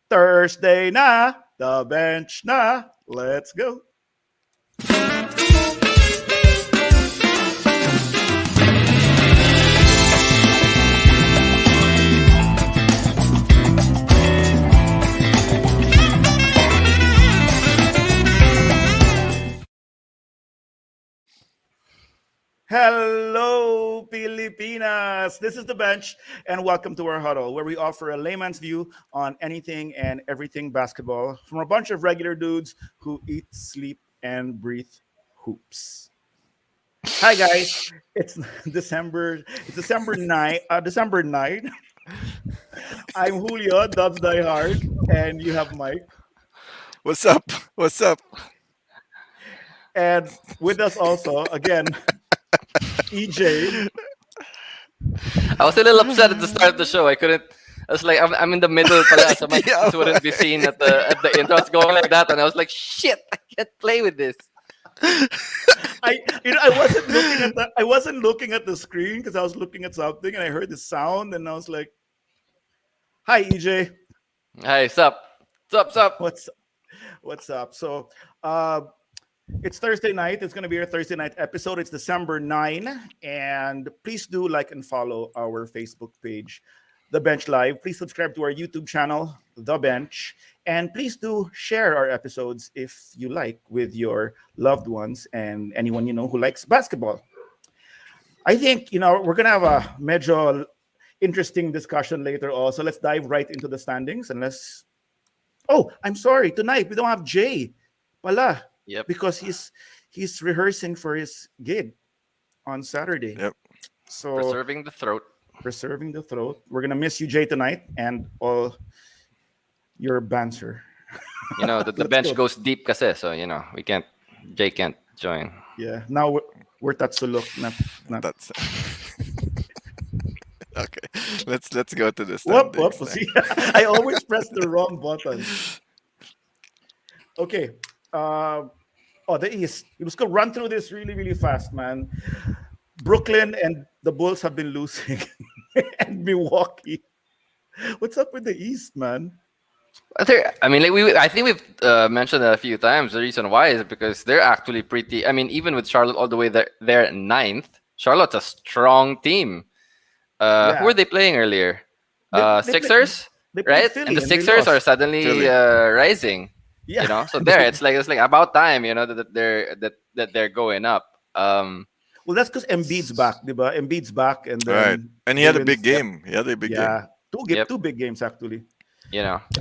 Thursday na, the bench na. Let's go. Hello, Pilipinas. This is the bench, and welcome to our huddle, where we offer a layman's view on anything and everything basketball from a bunch of regular dudes who eat, sleep, and breathe hoops. Hi, guys. It's December. It's December 9. December 9. I'm Julio, Dubs Die Hard, and you have Mike. What's up? What's up? And with us also, again, EJ. I was a little upset at the start of the show. I couldn't. I was like, I'm in the middle, pala, so my Yeah. face wouldn't be seen at the intro. I was going like that, and I was like, shit, I can't play with this. I wasn't looking at the screen because I was looking at something and I heard the sound and I was like, "Hi EJ, Hey, sup, sup, sup. what's what's up?" So, uh, it's Thursday night. It's gonna be our Thursday night episode. It's December 9, and please do like and follow our Facebook page, The Bench Live. Please subscribe to our YouTube channel, The Bench, and please do share our episodes if you like with your loved ones and anyone you know who likes basketball. I think we're gonna have a medyo interesting discussion later. Also, let's dive right into the standings and let's. Oh, I'm sorry. Tonight we don't have Jay, pala, Yep. because he's rehearsing for his gig on Saturday. Yep. So Preserving the throat. preserving the throat. We're gonna miss you, Jay, tonight, and all your banter. You know, the Let's bench go. goes deep, kasi. So we can't. Jay can't join. Yeah. Now we're Tatsulok, not. That's okay. Let's go to the Whoop, standings. whoop. See, I always press the wrong button. Okay. The East. It was gonna run through this really, really fast, man. Brooklyn and the Bulls have been losing, and Milwaukee. What's up with the East, man? I mean, I think we've mentioned that a few times. The reason why is because they're actually pretty. I mean, even with Charlotte all the way there ninth, Charlotte's a strong team. Who Yeah. were they playing earlier? They Sixers, They played right? Philly And the and they Sixers are lost. suddenly Philly. rising. Yeah. So there, it's like about time, that they're going up. Well, that's because Embiid's back, diba? Embiid's back, and Right. then And he had a Bruins big kept- game. He had a big game. Yeah, Yep. two big games actually.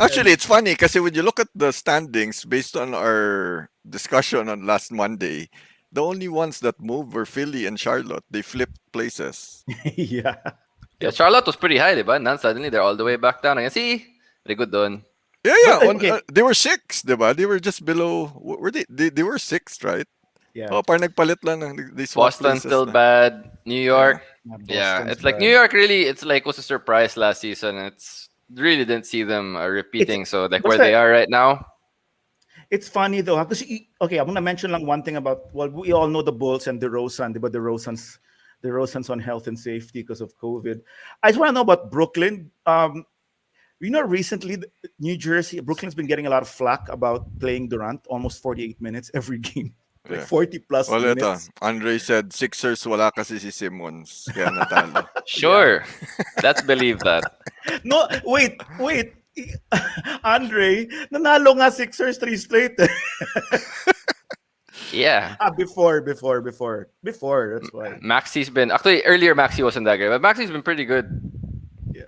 Actually, it's funny because when you look at the standings based on our discussion on last Monday, the only ones that moved were Philly and Charlotte. They flipped places. Yeah. Yeah, Charlotte was pretty high, diba? And then suddenly they're all the way back down. I see, very good done. Yeah, yeah. But, okay. They were six, diba? They were just below. Were they? They were sixth, right? Yeah. Oh, parang nagpalit lang. They swapped Boston places still na. bad. New York, yeah, Boston's it's like bad. New York. Really, it's like was a surprise last season. It's really didn't see them repeating. So like where Basta- they are right now. It's funny though, because okay, I'm gonna mention lang one thing about. Well, we all know the Bulls and DeRozan, but DeRozan's on health and safety because of COVID. I just want to know about Brooklyn. Recently, New Jersey, Brooklyn's been getting a lot of flack about playing Durant almost 48 minutes every game, like Yeah. 40 plus Well, ito. minutes. Andre said Sixers wala kasi si Simmons. Kaya natalo. Sure, let's believe that. No, wait. Andre, nanalo nga Sixers 3 straight. Yeah, Before. That's why. Maxi's been actually earlier. Maxi wasn't that great, but Maxi's been pretty good.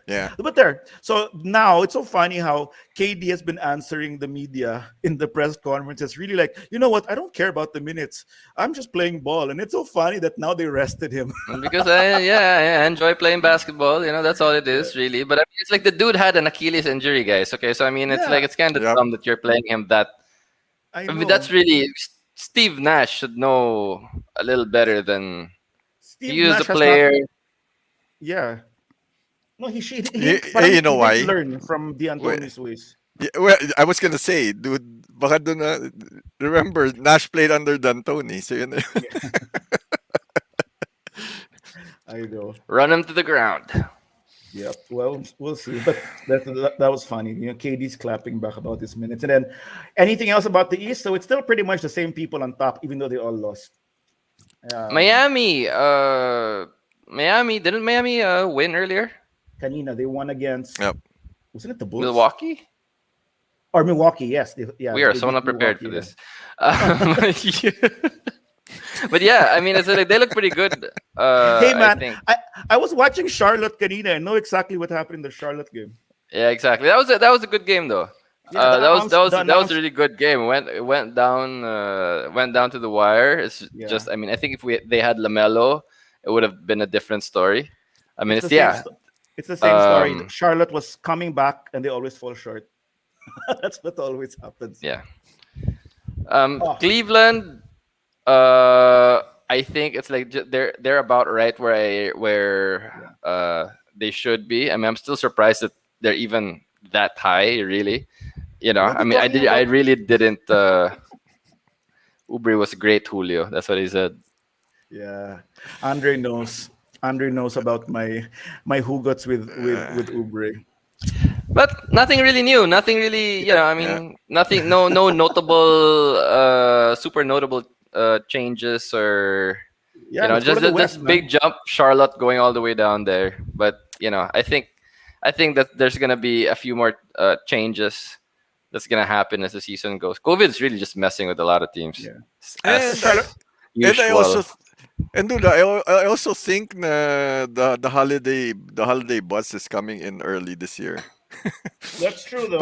Yeah. But there. So now it's so funny how KD has been answering the media in the press conferences. Really like, you know what? I don't care about the minutes. I'm just playing ball. And it's so funny that now they rested him. Because I enjoy playing basketball. That's all it is, really. But I mean, it's like the dude had an Achilles injury, guys. Okay, so I mean, it's Yeah. like it's kind of Yep. dumb that you're playing him. I mean, that's really Steve Nash should know a little better than Steve he was Nash a has player. not- yeah. No, he should. Hey, you know why? Learn from D'Antoni's ways. Yeah, well, I was gonna say, dude, baka doon na, remember, Nash played under D'Antoni, so yun. I know. Run him to the ground. Yep. Well, we'll see. But that was funny. KD's clapping back about his minutes. And then anything else about the East? So it's still pretty much the same people on top, even though they all lost. Miami, didn't Miami win earlier? Kanina, they won against, Yep. wasn't it the Bulls? Milwaukee? Or Milwaukee, yes. We are they so beat unprepared for Milwaukee, this. But yeah, I mean, it's like they look pretty good. Hey, I man, think. I was watching Charlotte Kanina. I know exactly what happened in the Charlotte game. Yeah, exactly. That was a good game though. Yeah, That was a really good game. It went down to the wire. It's Yeah. just, I mean, I think if they had Lamelo, it would have been a different story. I mean, It's it's the same yeah. It's the same story. Um, Charlotte was coming back and they always fall short. That's what always happens. Yeah. Oh. Cleveland, I think it's like they're about right where they should be. I mean, I'm still surprised that they're even that high. Really, What are I we mean, talking I about? really didn't. Oubre was great, Julio. That's what he said. Yeah. Andre knows. Andre knows about my hugots with Ubre. But nothing really new. Nothing really, I mean, nothing. No notable, super notable changes or Yeah, let's go just to the this West, man. big jump. Charlotte going all the way down there. But I think that there's gonna be a few more changes that's gonna happen as the season goes. COVID's really just messing with a lot of teams. Yeah. As And I also usual. and dude, I also think the holiday bus is coming in early this year. That's true though.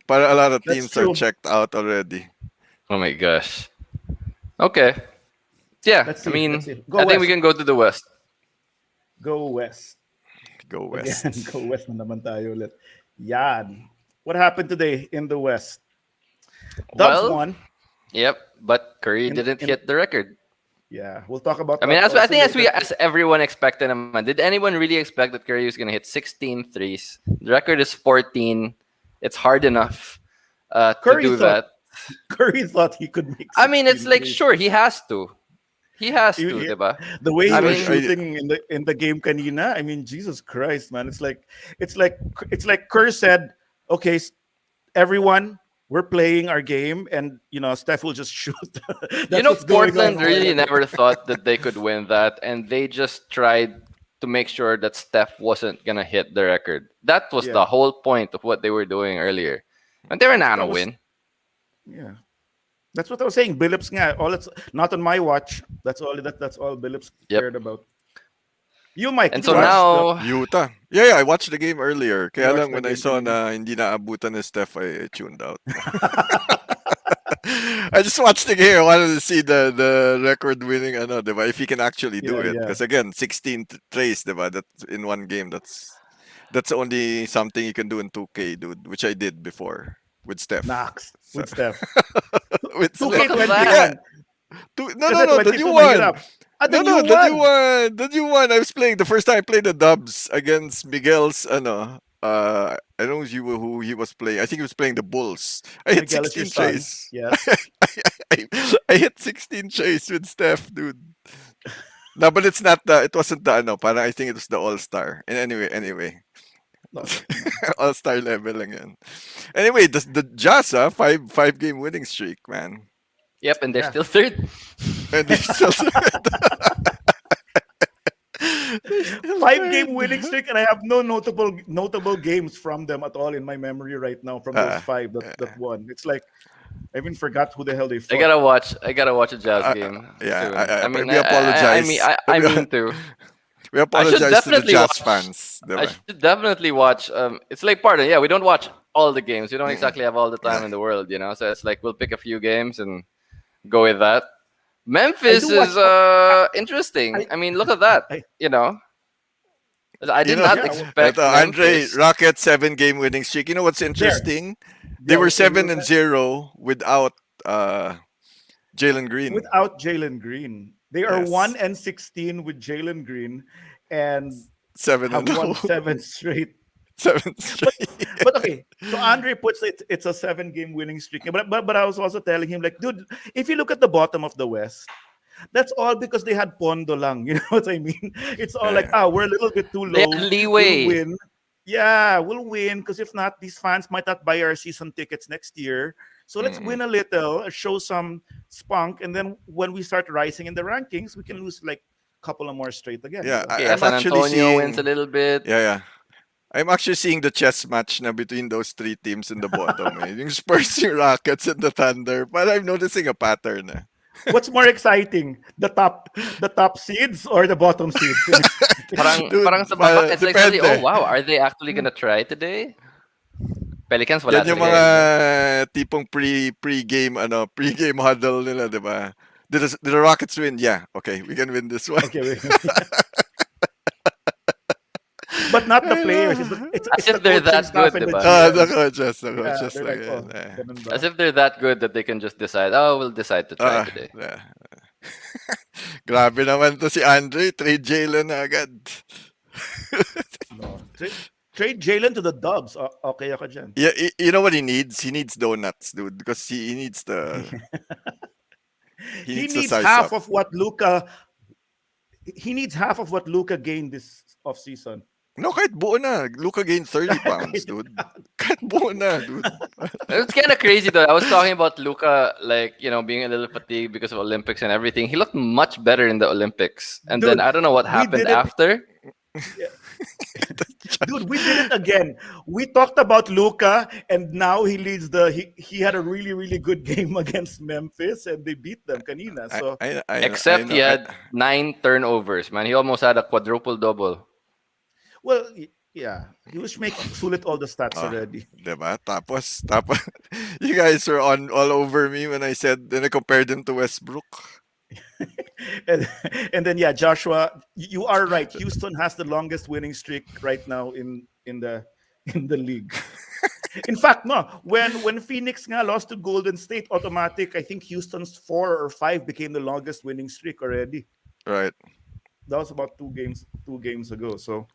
Para a lot of That's teams are true. checked out already. Oh my gosh. Okay. Yeah. Let's I see. mean, Let's see. Go I think we West. can go to the West. Go West. Go Again, West. go West na naman tayo ulit. Yan. What happened today in the West? Dubs Well, won. yep. But Curry In- didn't in- hit the record. Yeah, we'll talk about I mean, that I also think later. as everyone expected, naman, did anyone really expect that Curry was going to hit 16 threes? The record is 14. It's hard enough to Curry do thought- that. Curry thought he could make. I mean, it's 16 like, threes. sure, he has to. He has to, He- diba? The way he I was mean- shooting in the game kanina, I mean, Jesus Christ, man. It's like Kerr said, okay, everyone, we're playing our game, and Steph will just shoot. That's what's going Portland on. really never thought that they could win that, and they just tried to make sure that Steph wasn't gonna hit the record. That was Yeah. the whole point of what they were doing earlier, and they were not gonna That was- win. Yeah. That's what I was saying. Billups nga, all it's not on my watch. That's all Billups Yep. cared about. You, Mike. And did so you watch now, Utah. Yeah, I watched the game earlier. Kaya watched lang the when I game saw kanina? na hindi naabutan ni Steph, I tuned out. I just watched the game. I wanted to see the record-winning, diba? If he can actually do Yeah, it. yeah. Because again, 16 trays, diba? That's in one game. That's only something you can do in 2K, dude. Which I did before with Steph. Knox with Steph. With 2K21. that. No, Kasi the 22 new one. mahirap. Ah, the No, new the one. new one. The new one. I was playing the first time I played the Dubs against Miguel's I don't know who he was playing. I think he was playing the Bulls. I hit Miguel is your 16 son. trays. Yes. I hit 16 trays with Steph, dude. No, but it wasn't the parang I think it was the All-Star. And anyway. All-Star level lang yan. Anyway, the Jazz, five game winning streak, man. yep, and they're Yeah. still third. And they still 5-game winning streak, and I have no notable games from them at all in my memory right now. From those five that won, it's like I even forgot who the hell they fought. I gotta watch a Jazz game. yeah, soon. we apologize. I mean to. We apologize to the definitely Jazz watch- fans. I diba? should definitely watch. It's like pardon. Yeah, we don't watch all the games. We don't exactly have all the time in the world, So it's like we'll pick a few games and go with that. Memphis I do is interesting. I mean, look at that. I- I did know, not yeah, expect Andre Memphis. Rocket 7-game winning streak. You know what's interesting? They Yeah, were with the 7-0 without Jalen Green. without Jalen Green. They are Yes. 1-16 with Jalen Green, and 7 have and won 0. 7 straight. 7 straight. But okay, so Andre puts it's a 7-game winning streak. But I was also telling him, like, dude, if you look at the bottom of the West, that's all because they had Pondo lang. You know what I mean? It's all like, we're a little bit too low. They had leeway. We'll win. Yeah, we'll win because if not, these fans might not buy our season tickets next year. So let's Mm-mm. win a little, show some spunk, and then when we start rising in the rankings, we can lose like a couple of more straight again, Yeah, diba? Okay, I'm San actually Antonio wins a seeing. little bit. Yeah. I'm actually seeing the chess match na between those three teams in the bottom. Yung Spurs, yung Rockets, and the Thunder. But I'm noticing a pattern. What's more exciting, the top seeds or the bottom seeds? Dude, Parang sa baba, it's like suddenly, oh depende. wow, are they actually gonna try today? Pelicans wala Yan yung talaga mga yan. No? tipong pre-game huddle nila, di ba? Did the Rockets win? Yeah. Okay, we can win this one. Okay, but not the Ay, players. no. It's As the if they're coaching that staff good, and the diba? The GM. coaches, Yeah, they're lang like, yan. oh, ganun ba? As if they're that good that they can just decide, oh, we'll decide to try today. Yeah. Grabe naman to si Andre. Trade Jalen na agad. No. Trade Jalen to the Dubs. Okay ako dyan. Yeah, you know what he needs? He needs donuts, dude, because he needs the He needs the needs size half up. of what Luca. He needs half of what Luca gained this off season. No, kahit buo na. Luka gained 30 pounds, dude. Kahit buo na, dude. It's kind of crazy though. I was talking about Luca, like being a little fatigued because of Olympics and everything. He looked much better in the Olympics, and Dude, then I don't know what we happened did it. after. Dude, we did it again. We talked about Luca, and now he leads he had a really, really good game against Memphis, and they beat them kanina. So Except he had 9 turnovers. Man, he almost had a quadruple double. well, yeah, he was making sulit all the stats already. Diba? Tapos, you guys were all over me when I said, then I compared him to Westbrook. and then yeah, Joshua, you are right. Houston has the longest winning streak right now in the league. In fact, no, when Phoenix nga lost to Golden State, automatic, I think Houston's 4 or 5 became the longest winning streak already. Right. That was about 2 games ago. So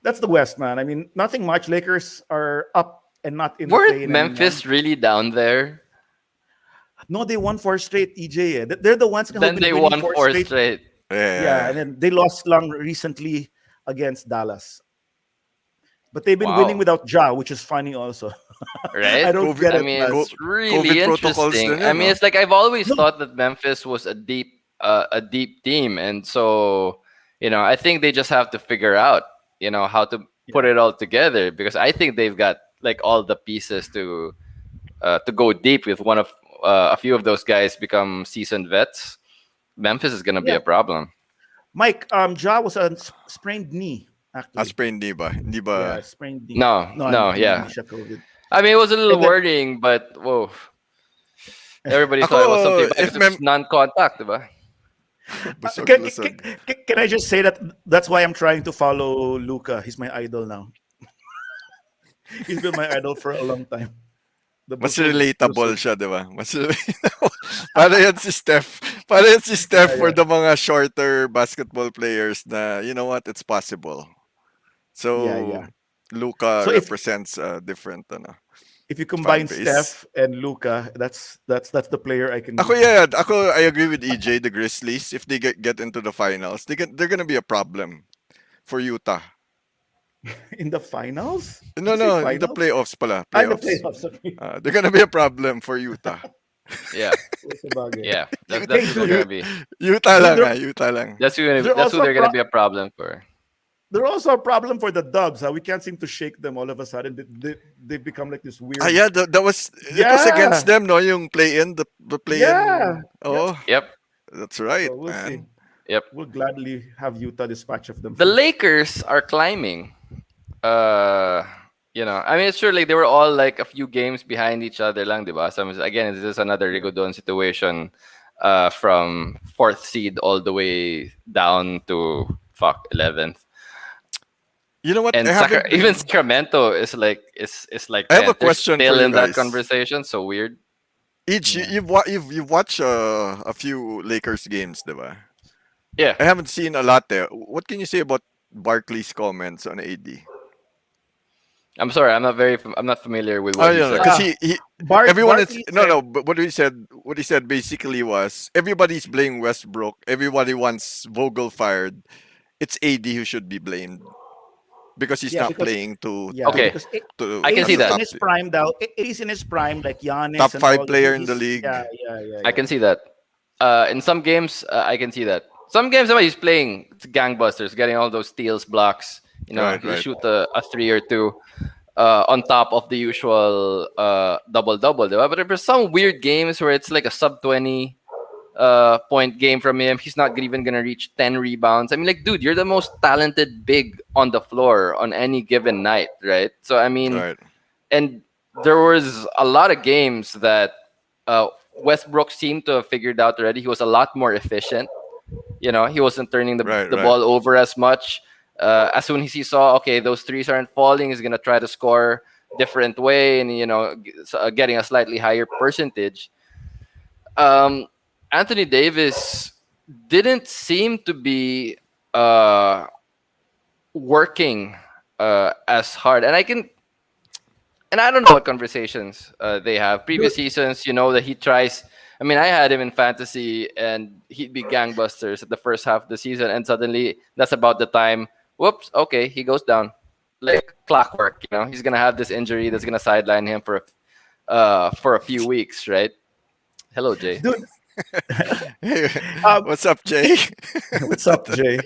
that's the West, man. I mean, nothing much. Lakers are up and not in the Weren't play-in Memphis anymore. really down there? No, they won 4 straight, EJ. They're the ones who've Then been they winning won 4 4 straight. Yeah, and then they lost long recently against Dallas. But they've been Wow. winning without Ja, which is funny also. Right? I don't get I it, mean, man. it's really COVID protocols interesting. din I yun, mean, no? it's like I've always No. thought that Memphis was a deep team, and so I think they just have to figure out how to put it all together, because I think they've got like all the pieces to go deep with one of a few of those guys become seasoned vets. Memphis is gonna be Yeah. a problem. Mike, Ja was a sprained knee, actually. Sprain, di ba? Hindi Yeah, ba? sprained knee. No, yeah. Hindi siya COVID. I mean, it was a little And then- worrying, but whoa. Everybody Ako, thought it was something if because it's non-contact, diba? Busog Can, lusog. can I just say that that's why I'm trying to follow Luca? He's my idol now. He's been my idol for a long time. The Mas busog- relatable busog. siya, di ba? Mas relatable. Para yan si Steph. Para yan si Steph for the mga shorter basketball players na, you know what, it's possible. So, Yeah. Luka So if- represents a different, If you combine base. Steph and Luca, that's the player I can. I agree with EJ, the Grizzlies, if they get into the finals, they're gonna be a problem for Utah. In the finals? No, Did you say in the finals? playoffs pala. In the Playoffs. playoffs. Okay. They're gonna be a problem for Utah. Yeah, Sabagay. yeah. That's Hey, who they're dude, gonna be. Utah lang, They're- Utah lang. That's who They're also they're gonna be a problem for. They're also a problem for the Dubs. We can't seem to shake them all of a sudden. They've become like this weird. Yeah, that was it was Yeah. against them, no? Yung play-in, the play-in. Yeah. Oh, Yep. that's right, So we'll see. man. Yep. We'll gladly have Utah dispatch of them. The Lakers are climbing. I mean, it's true. Like they were all like a few games behind each other, lang, diba? So again, this is another Rigodon situation, from 4th seed all the way down to 11th. You know what? And I haven't- even Sacramento is like I have a 10th. They're question for still you in that guys. conversation. So weird. Each Yeah. you've watched a few Lakers games, diba? Yeah. I haven't seen a lot there. What can you say about Barkley's comments on AD? I'm sorry. I'm not familiar with what he said. Because he Bart, everyone is Barkley no said- no. But what he said basically was everybody's blaming Westbrook. Everybody wants Vogel fired. It's AD who should be blamed. because he's Yeah, not because playing to yeah, Okay, because I can AD see is the that. in top his prime now. AD is in his prime, like top Giannis and five all. player in the He's league. yeah, yeah, yeah, I yeah. can see that. In some games, I can see that. Some games, he's playing gangbusters, getting all those steals, blocks. Right, He'll right. shoot a three or two on top of the usual double double. But there's some weird games where it's like a sub 20 point game from him. He's not even gonna reach 10 rebounds. I mean, like, dude, you're the most talented big on the floor on any given night, right? So I mean, Right. and there was a lot of games that Westbrook seemed to have figured out already. He was a lot more efficient. He wasn't turning Right, the right. ball over as much. As soon as he saw, okay, those threes aren't falling, he's gonna try to score different way and getting a slightly higher percentage. Um, Anthony Davis didn't seem to be uh, working as hard, and I don't know what conversations they have. Dude, Previous seasons, that he tries. I mean, I had him in fantasy, and he'd be gangbusters at the first half of the season, and suddenly that's about the time. Whoops! Okay, he goes down like clockwork. He's gonna have this injury that's gonna sideline him for a few weeks, right? Hello, Jay. dude, Hey, um, what's up, Jay? what's up, Jay?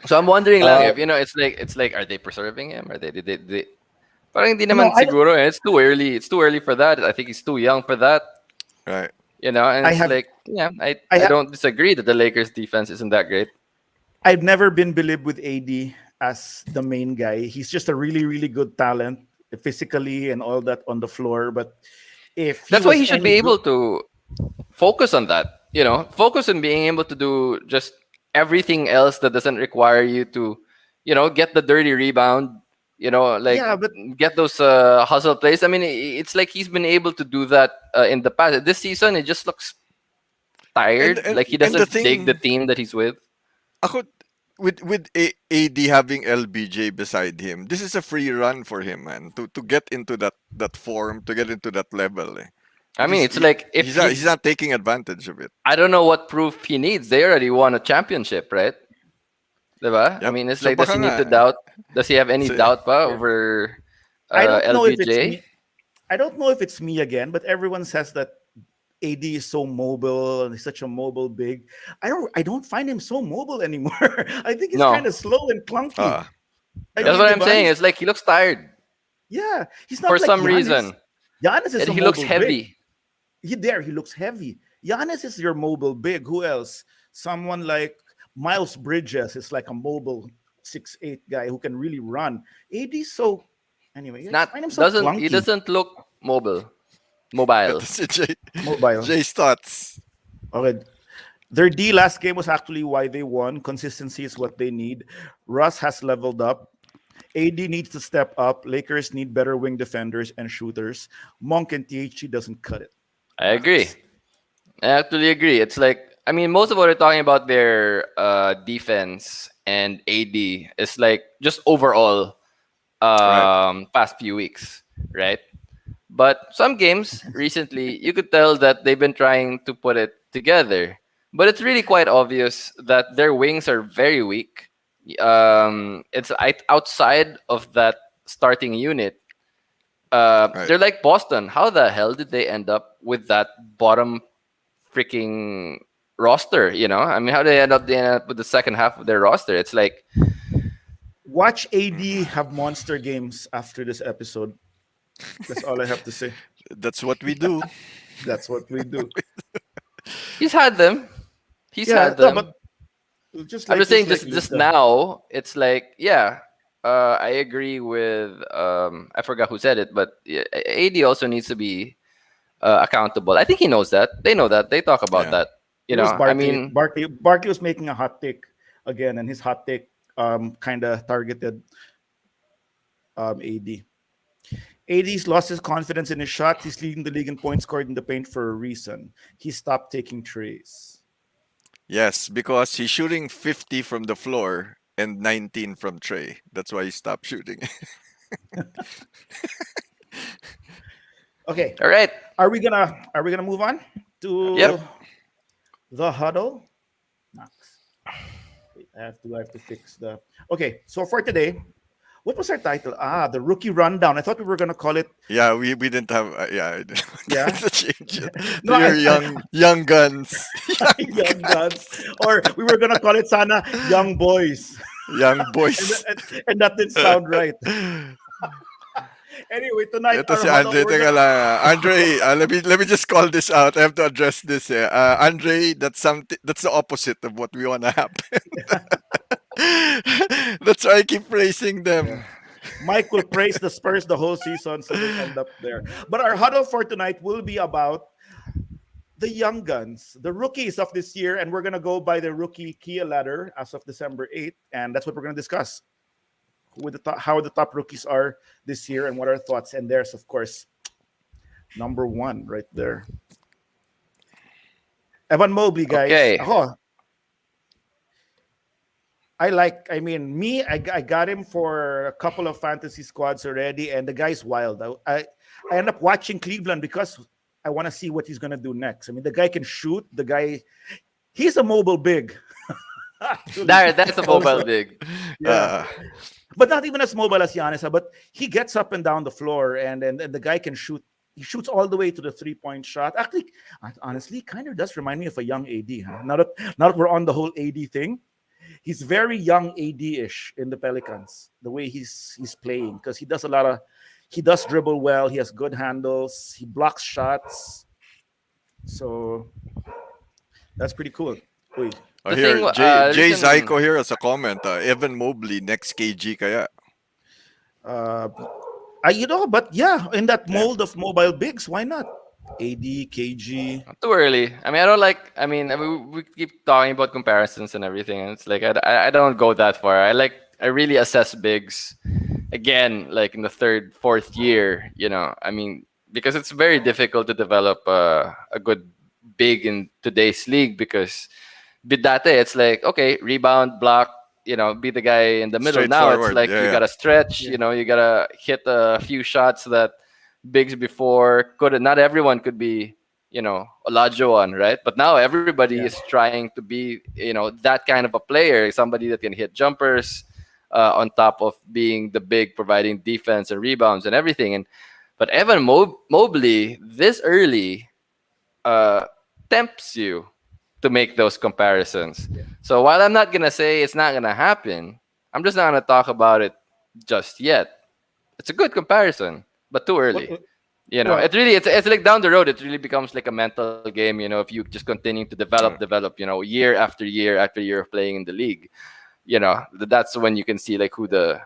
So I'm wondering lang Uh, if it's like are they preserving him? Are they parang hindi no, naman siguro eh. It's too early. It's too early for that. I think he's too young for that. Right. And I it's have, like, yeah, I, I I have, don't disagree that the Lakers defense isn't that great. I've never been believed with AD as the main guy. He's just a really, really good talent, physically and all that on the floor. But if he That's why was he should any be good, able to focus on that. Focus on being able to do just everything else that doesn't require you to, get the dirty rebound, like yeah, but get those hustle plays. I mean, it's like he's been able to do that in the past. This season, it just looks And tired. and Like he and the doesn't dig the thing, team that he's with. ako, with AD having LBJ beside him, this is a free run for him, man. To get into that form, to get into that level. Eh. I mean, He's it's like if he's not taking advantage of it. I don't know what proof he needs. They already won a championship, right? Diba? I Yep. mean, it's So like, does baka he need nga. to doubt? Does he have any So, doubt pa over I don't know if it's LBJ? me. I don't know if it's me again, but everyone says that AD is so mobile and he's such a mobile big. I don't find him so mobile anymore. I think he's kind No, of slow and clunky. ah, I that's right. mean, what I'm diba? saying. It's like he looks tired Yeah, he's for not like some Giannis. reason, Giannis is and a he looks mobile big. heavy. He looks heavy. Giannis is your mobile big. Who else? Someone like Miles Bridges is like a mobile 6'8" guy who can really run. AD so anyway, It's I just not find him so doesn't he clunky. doesn't look mobile, Ito mobile. si Jay. Mobile. Jay's thoughts. Okay. Their D last game was actually why they won. Consistency is what they need. Russ has leveled up. AD needs to step up. Lakers need better wing defenders and shooters. Monk and THC doesn't cut it. I agree. Max. I actually agree. It's like, I mean, most of what we're talking about their defense and AD is like just overall Right. past few weeks, right? But some games recently, you could tell that they've been trying to put it together. But it's really quite obvious that their wings are very weak. It's outside of that starting unit. Right. They're like Boston. How the hell did they end up with that bottom freaking roster? I mean, how did they end up with the second half of their roster? It's like, Watch AD have monster games after this episode. That's all I have to say. That's what we do. That's what we do. he's had them. He's Yeah, had no, them. but just I'm like just saying, like just Luka. now, it's like, yeah, I agree with I forgot who said it, but yeah, AD also needs to be accountable. I think he knows that. They know that. They talk about Yeah. that. It was I Barkley. mean, Barkley was making a hot take again, and his hot take kind of targeted AD. AD's lost his confidence in his shot. He's leading the league in points scored in the paint for a reason. He stopped taking trees. Yes, because he's shooting 50 from the floor and 19 from Trey. That's why he stopped shooting. Okay, all right. are we gonna move on to Yep. the huddle? Max. Wait, I have to fix the. Okay, so for today, what was our title? The rookie rundown. I thought we were gonna call it. Yeah, we didn't have. Yeah, I Yeah. to change it No, to your young guns, young guns, or we were gonna call it Sana Young Boys, young boys. and that didn't sound right. Anyway, tonight Ito our si huddle, Andre. we're Teka gonna- lang. Let me just call this out. I have to address this. Andre, that's something. That's the opposite of what we want to happen. That's why I keep praising them. Yeah. Mike will praise the Spurs the whole season, so they end up there. But our huddle for tonight will be about the young guns, the rookies of this year, and we're gonna go by the rookie Kia ladder as of December 8th, and that's what we're gonna discuss. How the top rookies are this year, and what our thoughts. And there's, of course, number one right there, Evan Mobley, guys. Okay. Ako, I mean, I got him for a couple of fantasy squads already, and the guy's wild. I end up watching Cleveland because I want to see what he's gonna do next. I mean, the guy can shoot. He's a mobile big. That's a mobile big. Yeah, but not even as mobile as Giannis, but he gets up and down the floor, and the guy can shoot. He shoots all the way to the 3-point shot. Actually, honestly, kind of does remind me of a young AD. Huh? Now that we're on the whole AD thing, he's very young AD-ish in the Pelicans. The way he's playing, because he does dribble well. He has good handles. He blocks shots. So that's pretty cool. Uy. Oh, The here, thing, Jay listen- Zyko here as a comment. Evan Mobley next KG kaya. But yeah, in that mold of mobile bigs, why not? AD, KG. Too early. I mean, I don't like. I mean, we keep talking about comparisons and everything, and it's like I don't go that far. I really assess bigs again, like in the third, fourth year. I mean, because it's very difficult to develop a good big in today's league because bidate, it's like okay, rebound, block, be the guy in the middle. Now it's Straightforward. like Yeah, you yeah. gotta stretch. Yeah. You gotta hit a few shots that bigs before could not everyone could be Olajuwon, right? But now everybody Yeah. is trying to be that kind of a player, somebody that can hit jumpers on top of being the big, providing defense and rebounds and everything. But Evan Mobley this early tempts you to make those comparisons. So while I'm not gonna say it's not gonna happen, I'm just not gonna talk about it just yet. It's a good comparison, but too early. What- Well, it's like down the road, it really becomes like a mental game. If you just continue to develop, year after year after year of playing in the league, that's when you can see like who the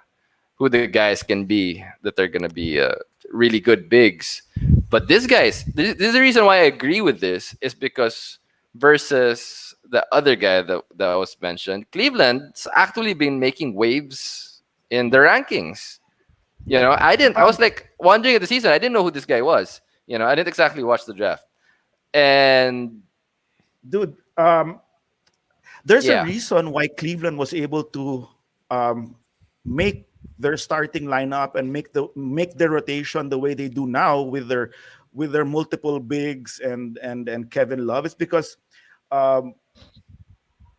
guys can be that they're gonna be really good bigs. But this is the reason why I agree with this is because versus the other guy that was mentioned, Cleveland's actually been making waves in the rankings. I was like wondering at the season, I didn't know who this guy was. I didn't exactly watch the draft. And Dude, there's Yeah. a reason why Cleveland was able to make their starting lineup and make their rotation the way they do now with their multiple bigs and Kevin Love. It's because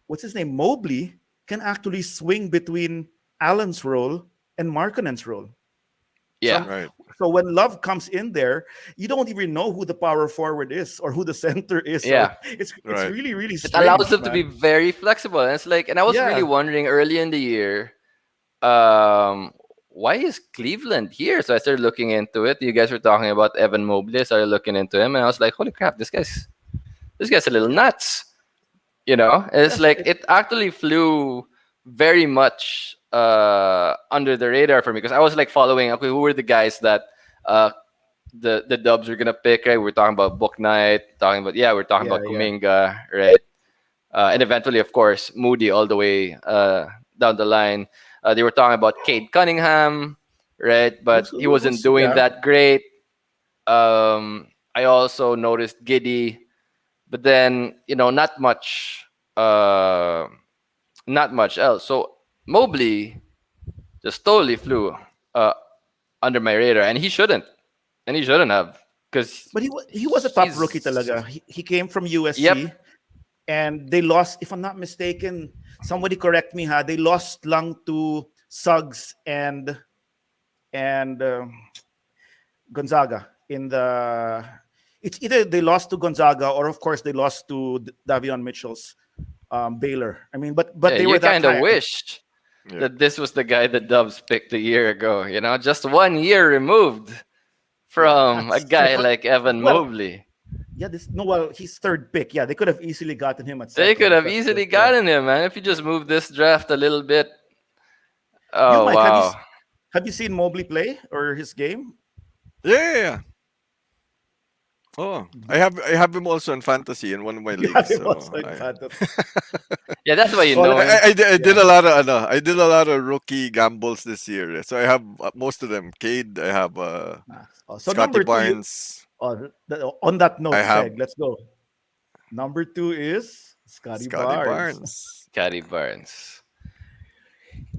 what's his name, Mobley, can actually swing between Allen's role and Markkanen's role. yeah, Right. So when Love comes in there, you don't even know who the power forward is or who the center is. So Yeah. it's Right. really, really it strange, allows them to be man. very flexible. And it's like, and I was Yeah. really wondering early in the year, why is Cleveland here? So I started looking into it. You guys were talking about Evan Mobley. I started looking into him, and I was like, holy crap, this guy's a little nuts. It's like it actually flew very much under the radar for me because I was like following. Okay, who were the guys that the Dubs were gonna pick? Right, we're talking about Book Knight, we're talking about Yeah. Kuminga, right? And eventually, of course, Moody all the way down the line. They were talking about Cade Cunningham, right? But he wasn't doing that great. I also noticed Giddy, but then not much else. So Mobley just totally flew under my radar, and he shouldn't have, because But he was a top he's- rookie talaga. He came from USC. Yep. And they lost, if I'm not mistaken, somebody correct me, they lost lang to Suggs and and Gonzaga in the. It's either they lost to Gonzaga or, of course, they lost to Davion Mitchell's Baylor. I mean, but Yeah, they were you that kind of high. wished Yeah. that this was the guy the Dubs picked a year ago. You know, just 1 year removed from a That's true. guy like Evan Well, Mobley. yeah, this no. Well, he's third pick. Yeah, they could have easily gotten him at They could second. have That's easily yeah. gotten him, man. If you just move this draft a little bit. You, Oh Mike, wow. have you seen Mobley play or his game? Yeah. Oh, I have him also in fantasy in one of my You have leagues. him So also in fantasy. Yeah, that's why you Well, know him. I did yeah. a lot of rookie gambles this year. So I have most of them. Cade, I have So Scotty number two, Barnes. on that note, I have Seg, let's go. Number two is Scotty Scotty Barnes. Barnes. Scotty Barnes.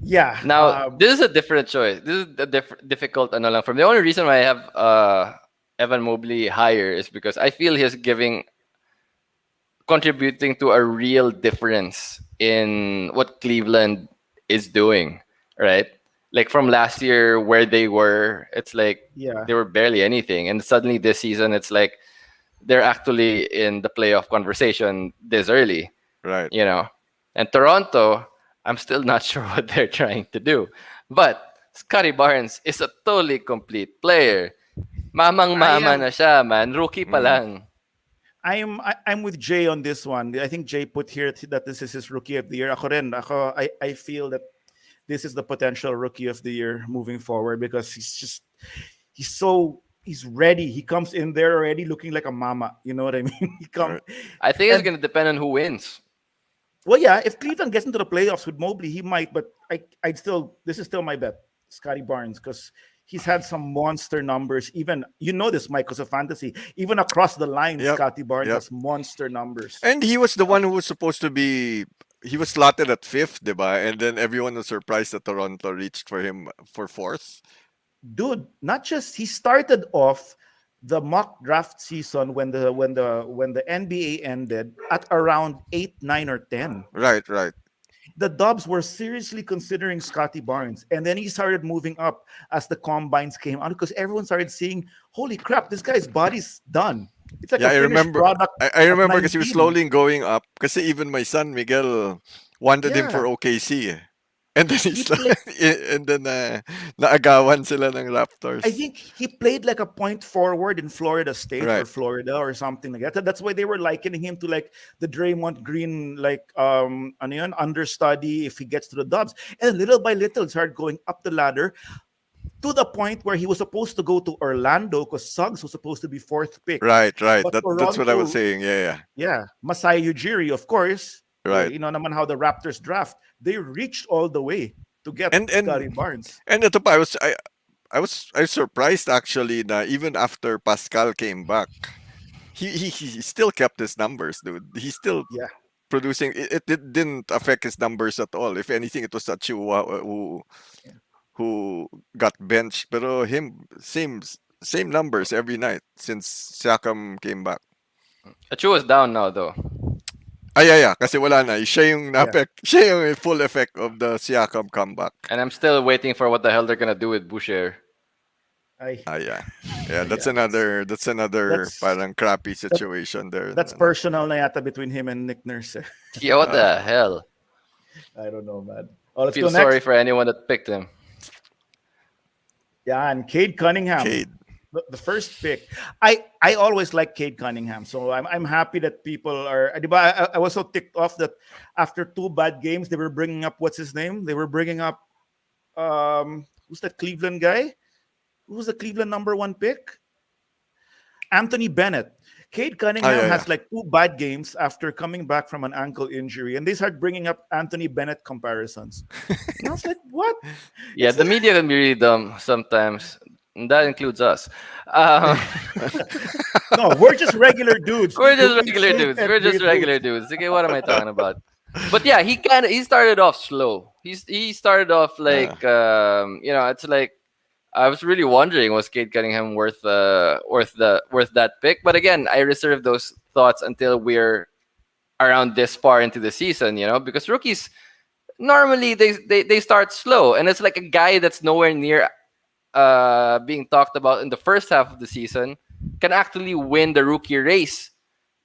Yeah. Now, this is a different choice. This is a difficult ano lang. From the only reason why I have Evan Mobley higher is because I feel he's contributing to a real difference in what Cleveland is doing, right? Like from last year where they were, it's like yeah. they were barely anything, and suddenly this season it's like they're actually in the playoff conversation this early, Right. you know. And Toronto, I'm still not sure what they're trying to do, but Scotty Barnes is a totally complete player. Mamang I mama am na siya, man. Rookie pa Mm. lang. I'm with Jay on this one. I think Jay put here that this is his rookie of the year. Ako rin, I feel that this is the potential rookie of the year moving forward because he's ready. He comes in there already looking like a mama. You know what I mean? Right. I think it's And- going to depend on who wins. Well, yeah, if Cleveland gets into the playoffs with Mobley, he might. But this is still my bet, Scotty Barnes, because he's had some monster numbers. Even this, Mike, because of fantasy. Even across the line, Yep, Scotty Barnes yep. has monster numbers. And he was the one who was supposed to be. He was slotted at fifth, diba? And then everyone was surprised that Toronto reached for him for fourth. Dude, not just he started off the mock draft season when the NBA ended at around 8, 9, or 10. Right. The Dubs were seriously considering Scotty Barnes, and then he started moving up as the combines came out because everyone started seeing, holy crap, this guy's body's done. It's like Yeah, a I finished remember. product. I at remember because he was 19. slowly going up. Because even my son Miguel wanted him for Yeah. OKC. And then He played, naagawan sila ng Raptors. I think he played like a point forward in Florida State or Right. Florida or something like that. That's why they were likening him to like the Draymond Green, like ano yun, understudy if he gets to the Dubs. And little by little, it started going up the ladder to the point where he was supposed to go to Orlando because Suggs was supposed to be fourth pick. Right. But That's what I was Toronto, saying. Yeah. yeah, Masai Ujiri, of course. Right. You know naman how the Raptors draft. They reached all the way to get And Scotty Barnes. and ito pa, I was surprised actually that even after Pascal came back, he still kept his numbers, dude. He's still Yeah. producing. It didn't affect his numbers at all. If anything, it was Achua who got benched. Pero him same numbers every night since Siakam came back. Achua is down now, though. Yeah. Kasi wala na. Siya yung siya yung full effect of the Siakam comeback. And I'm still waiting for what the hell they're going to do with Boucher. Yeah. That's another That's- parang crappy situation there. That's personal na yata between him and Nick Nurse. Yeah, what the hell? I don't know, man. Oh, let's Feel go next. sorry for anyone that picked him. Yeah, and Cade Cunningham, Cade. the first pick. I always like Cade Cunningham, so I'm happy that people are. Di ba, I was so ticked off that after 2 bad games, they were bringing up what's his name? They were bringing up who's that Cleveland guy? Who was the Cleveland number 1 pick? Anthony Bennett. Cade Cunningham yeah. has like 2 bad games after coming back from an ankle injury, and they start bringing up Anthony Bennett comparisons. And I was like, what? Yeah, the media can be really dumb sometimes. And that includes us. No, we're just regular dudes. We're just who eat, regular sleep, dudes. and We're just breathe regular dudes. dudes. Okay, what am I talking about? But yeah, he started off slow. He started off like it's like I was really wondering, was Cade Cunningham worth that pick? But again, I reserve those thoughts until we're around this far into the season, because rookies normally they start slow, and it's like a guy that's nowhere near being talked about in the first half of the season can actually win the rookie race,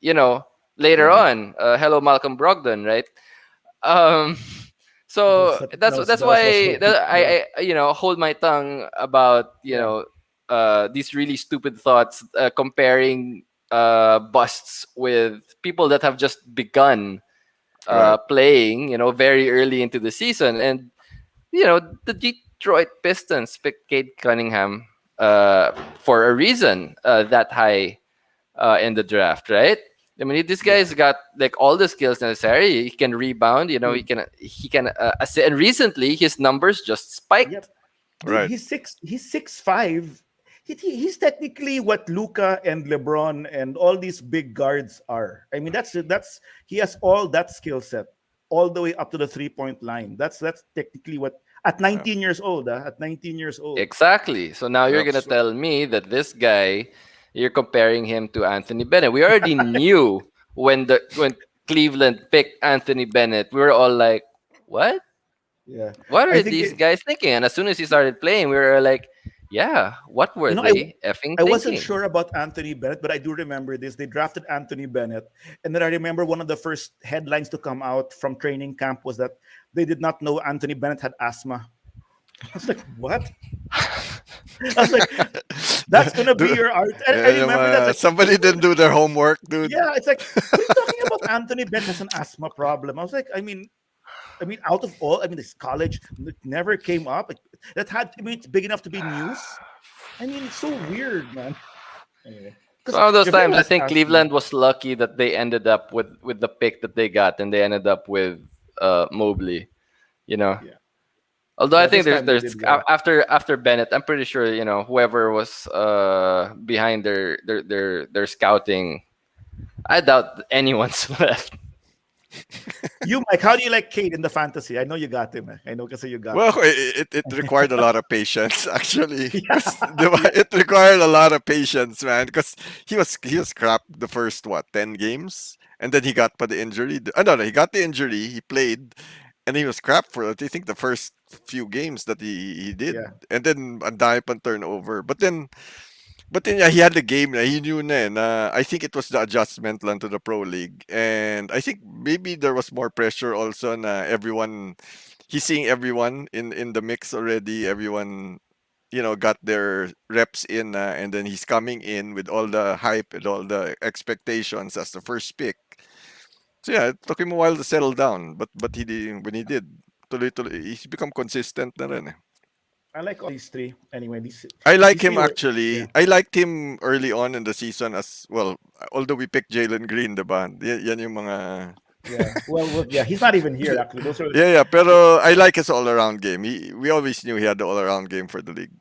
you know, later Right. on. Hello, Malcolm Brogdon, right? Um, so that's That was why so peak. Yeah. I hold my tongue about Yeah. these really stupid thoughts, comparing busts with people that have just begun Right. playing, very early into the season. And the Detroit Pistons picked Cade Cunningham for a reason that high in the draft, right? I mean, this Yeah. guy's got like all the skills necessary. He can rebound, he Dude. can assist. And recently, his numbers just spiked. Yep. Dude, Right. he's 6'5". He's technically what Luca and LeBron and all these big guards are. I mean, that's he has all that skill set all the way up to the 3-point line. That's technically what at Yeah. 19 years old. At 19 years old. Exactly. So now you're Yep. gonna So, tell me that this guy, you're comparing him to Anthony Bennett. We already knew when Cleveland picked Anthony Bennett, we were all like, "What? yeah, What I are think these guys thinking?" And as soon as he started playing, we were like, "Yeah, what were you know they effing I wasn't thinking?" sure about Anthony Bennett, but I do remember this. They drafted Anthony Bennett, and then I remember one of the first headlines to come out from training camp was that they did not know Anthony Bennett had asthma. I was like, what? I was like, that's gonna be Do- your art. I yeah, remember that. Like, somebody didn't do their homework, dude. yeah, it's like, what are you talking about? Anthony Bennett has an asthma problem. I was like, I mean, out of all, I mean, this college it never came up. That had, I mean, it's big enough to be news. I mean, it's so weird, man. Anyway, So because one of those JaVale times, I has think asthma. Cleveland was lucky that they ended up with the pick that they got, and they ended up with Mobley. You know, Yeah, although I yeah. think This time they there's did well. after Bennett, I'm pretty sure whoever was behind their scouting. I doubt anyone's left. You, Mike, how do you like Kate in the fantasy? I know you got him. I know because you got Well, him. it required a lot of patience, actually. Yeah, 'Cause yeah, it required a lot of patience, man. Because he was crap the first 10 games, and then he got the injury. No, he got the injury. He played, and he was crap for I think the first few games that he did, yeah. and then ang dami pang turnover. But then yeah, he had the game na. He knew na, I think it was the adjustment lang to the pro league. And I think maybe there was more pressure also na everyone he's seeing everyone in the mix already. Everyone, got their reps in, and then he's coming in with all the hype and all the expectations as the first pick. So yeah, it took him a while to settle down, but he did when he did. Tuloy-tuloy, he's become consistent na rin eh. I like all these three. Anyway, I like these him three were, actually. yeah, I liked him early on in the season as well. Although we picked Jalen Green, diba? Yan yung mga... yeah. Well, yeah. He's not even here actually. Those are Yeah, pero I like his all-around game. We always knew he had the all-around game for the league.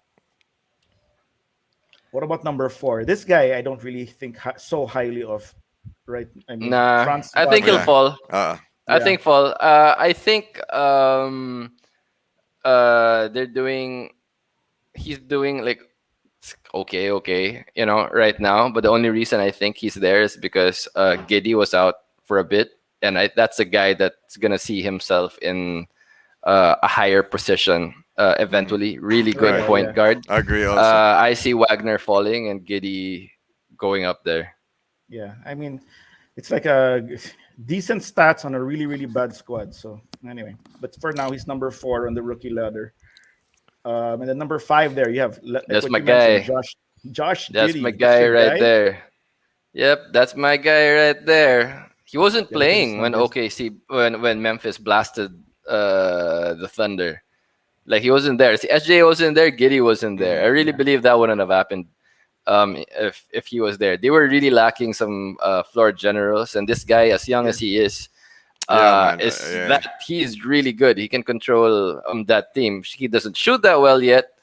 What about number 4? This guy I don't really think so highly of. Right? I mean, Nah, Franz I think he'll Yeah. Wagner. fall. I Yeah, think fall. I think they're doing. He's doing like okay, right now. But the only reason I think he's there is because Giddy was out for a bit, and that's a guy that's gonna see himself in a higher position eventually. Really good right. Right. point Yeah, guard. I agree also. I see Wagner falling and Giddy going up there. yeah. I mean, it's like a decent stats on a really, really bad squad. So anyway, but for now, he's number 4 on the rookie ladder. And then number 5 there, you have like That's what my you mentioned, guy. Josh That's my Giddey. That's guy your right guy. there. Yep, that's my guy right there. He wasn't Yeah, look at his playing when numbers. OKC when Memphis blasted the Thunder. Like he wasn't there. See, SJ wasn't there. Giddy wasn't there. I really Yeah, believe that wouldn't have happened if he was there. They were really lacking some floor generals, and this guy, as young yeah. as he is Yeah, man. Yeah. that he's really good. He can control that team. He doesn't shoot that well yet,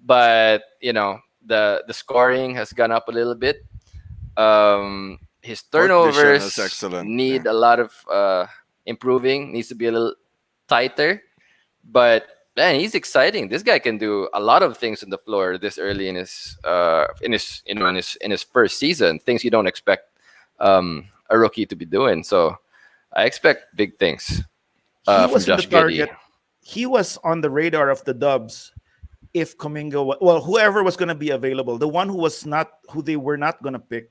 but the scoring has gone up a little bit. His Court vision is turnovers excellent. need Yeah. a lot of improving. Needs to be a little tighter, but man, he's exciting. This guy can do a lot of things on the floor this early in his first season. Things you don't expect a rookie to be doing. So I expect big things He from was in the Josh Giddey. target. He was on the radar of the Dubs if Kuminga, well, whoever was going to be available, the one who they were not going to pick,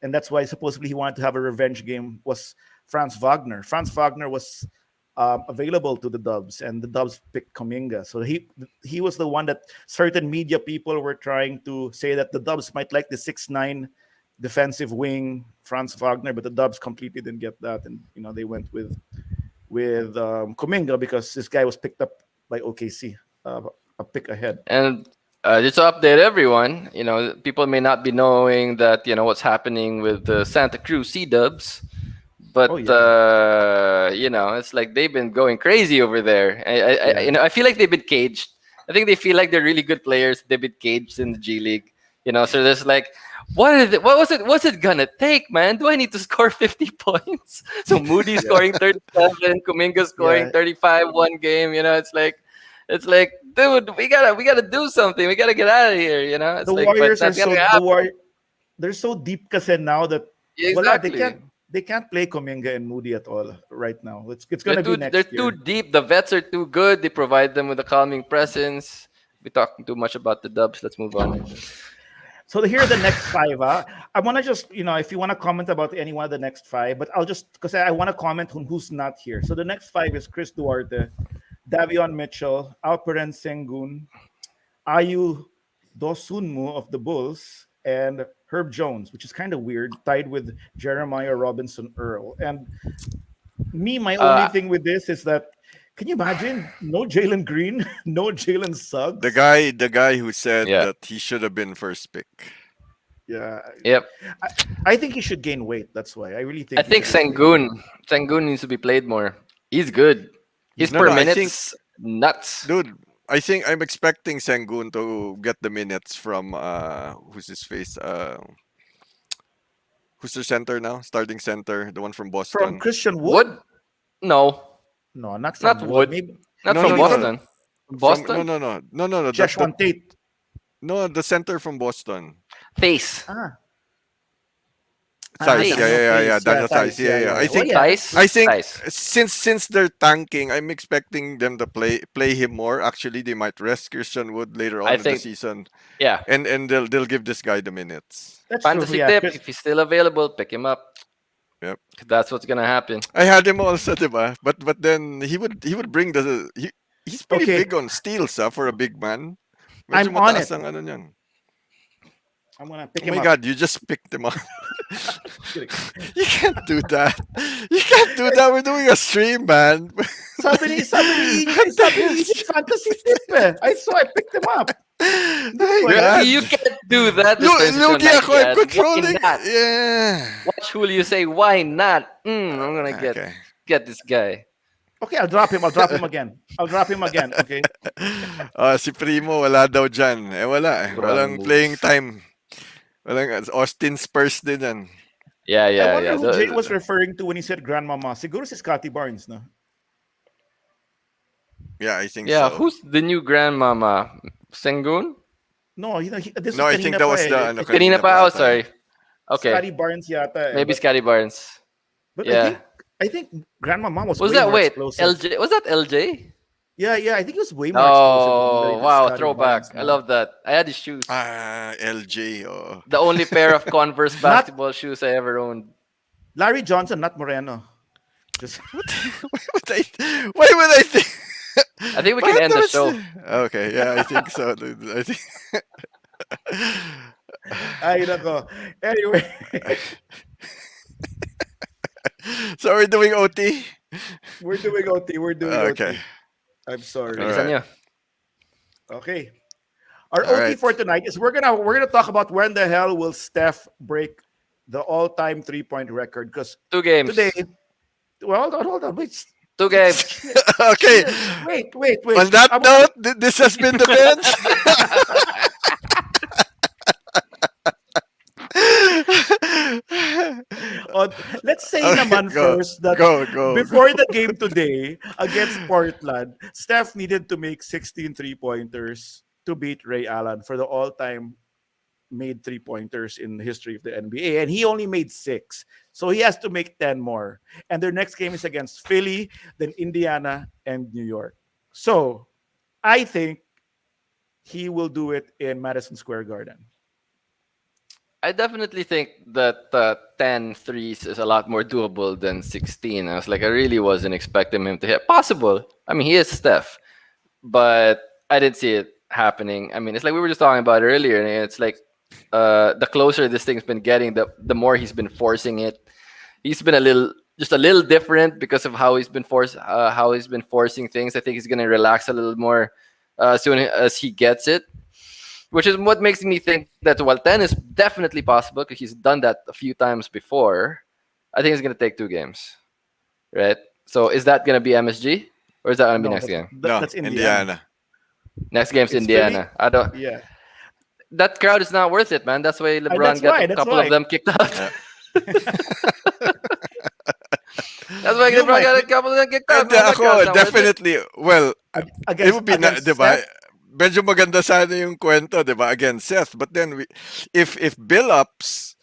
and that's why supposedly he wanted to have a revenge game, was Franz Wagner. Franz Wagner was available to the Dubs, and the Dubs picked Kuminga. So he was the one that certain media people were trying to say that the Dubs might like the 6'9" defensive wing Franz Wagner, but the Dubs completely didn't get that, and they went with Kuminga because this guy was picked up by OKC, a pick ahead. And just to update everyone, people may not be knowing that what's happening with the Santa Cruz Sea Dubs, but Oh, yeah. it's like they've been going crazy over there. Yeah. I feel like they've been caged. I think they feel like they're really good players. They've been caged in the G League. So there's like, what's it gonna take, man? Do I need to score 50 points? So Moody scoring 37, Kuminga scoring Yeah. 35 one game. It's like, dude, we gotta do something. We gotta get out of here. It's The like, but Warriors are that's so gonna happen. they're so deep kasi now that Exactly. they can't play Kuminga and Moody at all right now. It's They're gonna be they're next too year. deep. The vets are too good. They provide them with a calming presence. We're talking too much about the Dubs. Let's move on. So here are the next five. I want to just, if you want to comment about any one of the next five, but I'll just, because I want to comment on who's not here. So the next five is Chris Duarte, Davion Mitchell, Alperen Sengun, Ayu Dosunmu of the Bulls, and Herb Jones, which is kind of weird, tied with Jeremiah Robinson Earl. And my only Uh, thing with this is that, can you imagine? No Jalen Green, no Jalen Suggs. The guy who said Yeah. that he should have been first pick. Yeah, Yep. I think he should gain weight. That's why I really think. I think Sengun needs to be played more. He's good. His No, per no, I think, minutes nuts. dude, I think I'm expecting Sengun to get the minutes from who's his face? Who's the center now? Starting center, the one from From Boston. Christian Wood. Wood? No, No, not from not Wood. Wood. Maybe Not No, from no, maybe no. from Boston. From Boston? no. Jeshwan Tate. No, the center from Boston. Face. Ah, Size, Theis. yeah. Daniel Size, yeah. I Oh, think yeah. Theis? I think Theis. since they're tanking, I'm expecting them to play him more. Actually, they might rest Christian Wood later on I in the think, season, yeah. and they'll give this guy the minutes. That's true. Fantasy Yeah, tip, Chris, if he's still available, pick him up. Yep. That's what's gonna happen. I had him also, diba? But then he would bring he's pretty okay. big on steals for a big man. Medyo I'm on mataas it. ang ano niyan. I'm gonna pick Oh him my up. God, you just picked him up. Kidding. You can't do that. You can't do that. We're doing a stream, man. Sabi ni What the EJ fantasy tip eh. I picked him up. Oh Hindi my ko alam. God. You can't do that. This Lugi ako, I'm 2020, Why controlling. not? Yeah. Watch who you say, why not? I'm gonna Okay. get this guy. Okay, I'll drop him. I'll drop him again. Okay. Si Primo, wala daw dyan. Wala eh. Sobrang Walang moves. playing time. Walang Austin Spurs din yan. Yeah, I yeah, wonder yeah. who Jay was referring to when he said grandmama. Siguro si Scotty Barnes, no? Yeah, I think Yeah, so. who's the new grandmama? Sengun? No, this No, was I think kanina that pa was eh. the ano, Kanina pa? Oh, ata. sorry. Okay, Scotty Barnes yata eh. maybe But, Scotty Barnes. but Yeah. I think grandmama was Was way that more wait? explosive. LJ? Was that LJ? Yeah, I think it was way more explosive Oh than wow, Scotty throwback! Barnes I now. love that. I had his shoes. LJ. Oh. The only pair of Converse Not basketball shoes I ever owned. Larry Johnson, not Moreno. Just Why would I think? I think we can Bakit end the naman show. Okay, yeah, I think so, dude. I think. ay nako. Anyway, So we're doing OT? we're doing OT. Okay. I'm sorry. Bilisan Alright. nyo. Okay. Our All OT right. for tonight is we're gonna talk about when the hell will Steph break the all-time three-point record? Because 2 games. today, well, hold on, wait, 2 games. Okay. wait. On that I'm- note, this has been the bench. Let's say Okay, naman go. first that Go. before the game today against Portland, Steph needed to make 16 three-pointers to beat Ray Allen for the all-time made three-pointers in the history of the NBA. And he only made 6. So he has to make 10 more. And their next game is against Philly, then Indiana, and New York. So I think he will do it in Madison Square Garden. I definitely think that 10 threes is a lot more doable than 16. I was like, I really wasn't expecting him to hit. Possible. I mean, he is Steph, but I didn't see it happening. I mean, it's like we were just talking about earlier, and it's like the closer this thing's been getting, the more he's been forcing it. He's been just a little different because of how he's been forcing things. I think he's gonna relax a little more soon as he gets it, which is what makes me think that while 10 is definitely possible because he's done that a few times before. I think it's gonna take 2 games, right? So is that gonna be MSG or is that gonna be No, next game? No, that's Indiana. Next game's It's Indiana. I don't. Yeah. That crowd is not worth it, man. That's why LeBron that's got why, a that's couple why. of them kicked out. Yeah. That's why You LeBron might got a be- couple of them kicked out. And Man. That crowd's ako, not worth it. definitely, well, it Against, would be, against di ba? Steph, Medyo maganda sana yung kwento, di ba, against Seth. But then, if Billups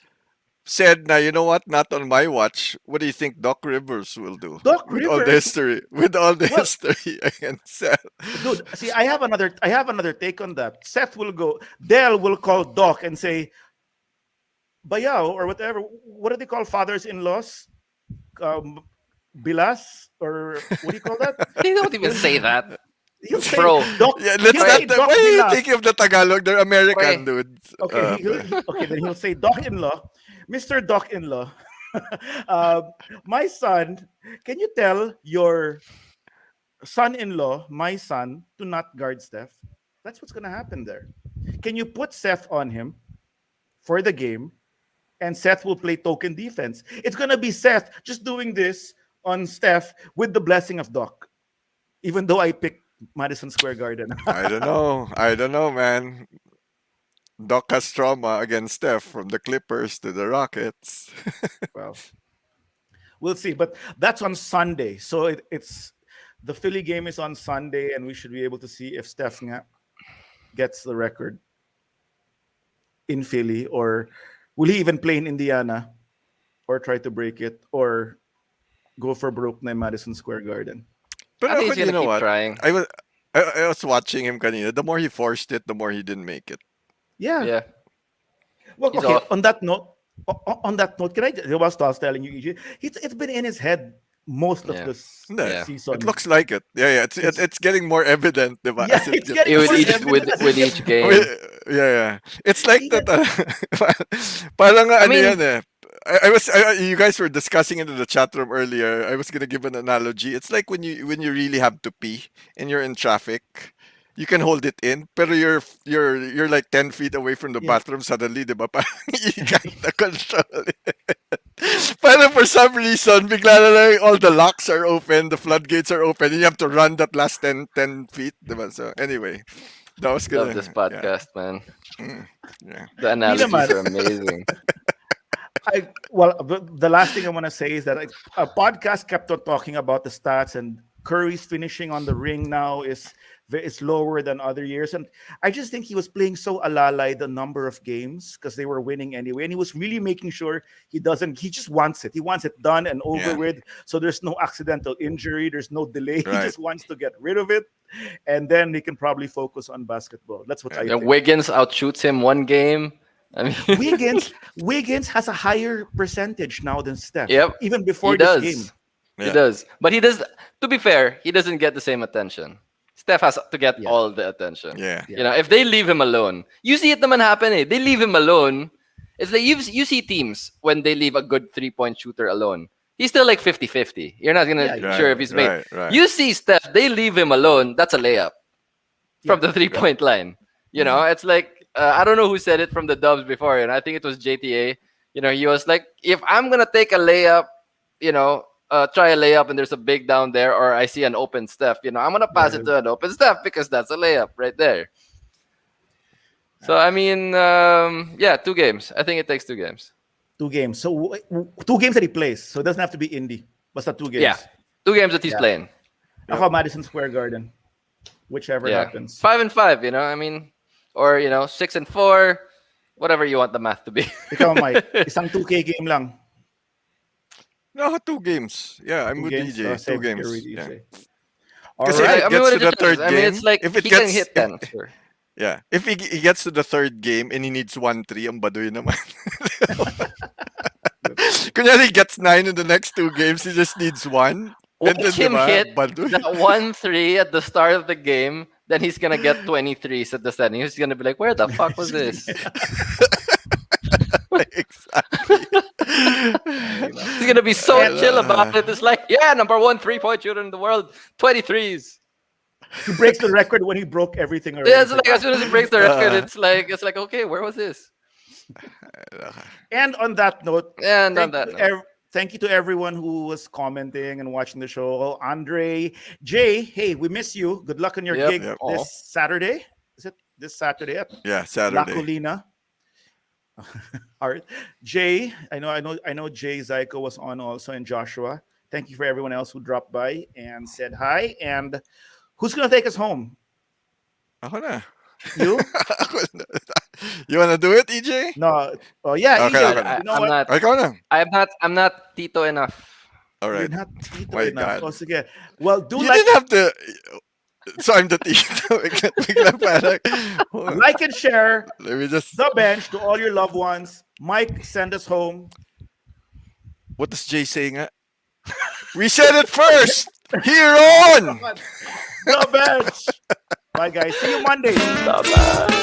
said, na, you know what, not on my watch, what do you think Doc Rivers will do? Doc With all the Rivers? history, with all the Well- history against Seth. dude. See, I have another take on that. Seth will go. Dell will call Doc and say, "Bayao," or whatever. What do they call fathers-in-laws? Bilas, or what do you call that? They don't even say that. He'll say Bro. Doc. Yeah, let's he'll not. say Doc Why are you Bilas. thinking of the Tagalog? They're American, Pre. dude. Okay, okay, then he'll say Doc-in-law, Mr. Doc-in-law. My son, can you tell your son-in-law, my son, to not guard Steph? That's what's gonna happen there. Can you put Seth on him for the game, and Seth will play token defense? It's gonna be Seth just doing this on Steph with the blessing of Doc. Even though I picked Madison Square Garden. I don't know, man. Doc has trauma against Steph from the Clippers to the Rockets. Well, we'll see. But that's on Sunday. So it's the Philly game is on Sunday, and we should be able to see if Steph gets the record in Philly, or will he even play in Indiana, or try to break it, or go for broke na Madison Square Garden. But I think ako, he's you gonna know keep what? trying. I was watching him kanina. The more he forced it, the more he didn't make it. Yeah. Yeah. Well, He's okay. off. On that note, can I was telling you, EJ, it's been in his head most of Yeah. this Yeah. season. It looks like it. Yeah. It's getting more evident, diba? Yeah, As it it's gets- getting With more each evident as with it each game. Yeah. It's like Even- that. Parang ano mean- yan eh. You guys were discussing it in the chat room earlier. I was gonna give an analogy. It's like when you really have to pee and you're in traffic. You can hold it in, pero you're like 10 feet away from the Yeah. bathroom suddenly, di ba? Parang you can't control it. Parang for some reason, bigla na lang all the locks are open, the floodgates are open, and you have to run that last 10 feet, di ba? So anyway, that was gonna... Love this podcast, man. Yeah. The analogies man. are amazing. The last thing I want to say is that a podcast kept on talking about the stats, and Curry's finishing on the ring now is lower than other years, and I just think he was playing so alalay the number of games because they were winning anyway, and he was really making sure he just wants it done and over Yeah. with, so there's no accidental injury, there's no delay. He Right. just wants to get rid of it, and then he can probably focus on basketball. That's what I And think. Wiggins outshoots him one game. I mean, Wiggins has a higher percentage now than Steph. Yep, Even before he this does. game. He Yeah. does. But he does. To be fair, he doesn't get the same attention. Steph has to get Yeah. all the attention. Yeah. You know, if they leave him alone, you see it naman happen. They leave him alone. It's like you see teams when they leave a good 3-point shooter alone. He's still like 50-50. You're not gonna Yeah, sure if he's made. Right. You see Steph, they leave him alone. That's a layup from Yeah. the 3-point line. You know, it's like I don't know who said it from the Dubs before, and I think it was JTA. You know, he was like, if I'm gonna take a layup, you know, try a layup, and there's a big down there, or I see an open Steph, you know, I'm gonna pass it to an open Steph because that's a layup right there. So I mean, 2 games. I think it takes 2 games. 2 games. So 2 games that he plays. So it doesn't have to be Indy. Basta 2 games. Yeah. 2 games that he's Yeah. playing. Ako, Madison Square Garden. Whichever Yeah, happens. 5-5. You know, I mean, or 6-4, whatever you want the math to be. Ikaw, Mike. Isang 2K game lang. No, 2 games. Yeah, I'm 2 with games. DJ. 2 Same games. here with Yeah. EJ. Because All if right. it gets what to it the is, third I mean, game, it's like if it he can gets- hit 10. Sure. Yeah. If he gets to the third game and he needs 1-3, ang baduy naman. Kunyari, he gets 9 in the next 2 games, he just needs 1. And then, Watch him diba, hit baduy. that 1-3 at the start of the game. Then he's gonna get 23s at the setting. He's gonna be like, "Where the fuck was this?" Exactly. He's gonna be so And, chill about it. It's like, yeah, number 1 3-point shooter in the world, 23s. He breaks the record when he broke everything already. Yeah, it's like as soon as he breaks the record, Uh. it's like okay, where was this? And on that note, And on thank that you, note, thank you to everyone who was commenting and watching the show. Andre, Jay, hey, we miss you. Good luck on your Yep. gig Yep. this Saturday. Is it this Saturday at Yeah, La Saturday. Colina? Art. Jay, I know Jay Zyko was on also, and Joshua. Thank you for everyone else who dropped by and said hi. And who's gonna take us home? Ako na. You? Ako na. You wanna do it, EJ? No. Oh yeah, Okay, EJ. okay. You know I'm what? not. Ikaw na. I'm not Tito enough. All You're right. not Tito My enough. God. Oh, sige. Well, do You like didn't have to. So I'm the Tito. Bigla parang, hold on. like and share Let me just. the bench to all your loved ones. Mike, send us home. What does Jay say nga? We said it first. Here on. The bench. Bye, guys. See you Monday. Bye-bye.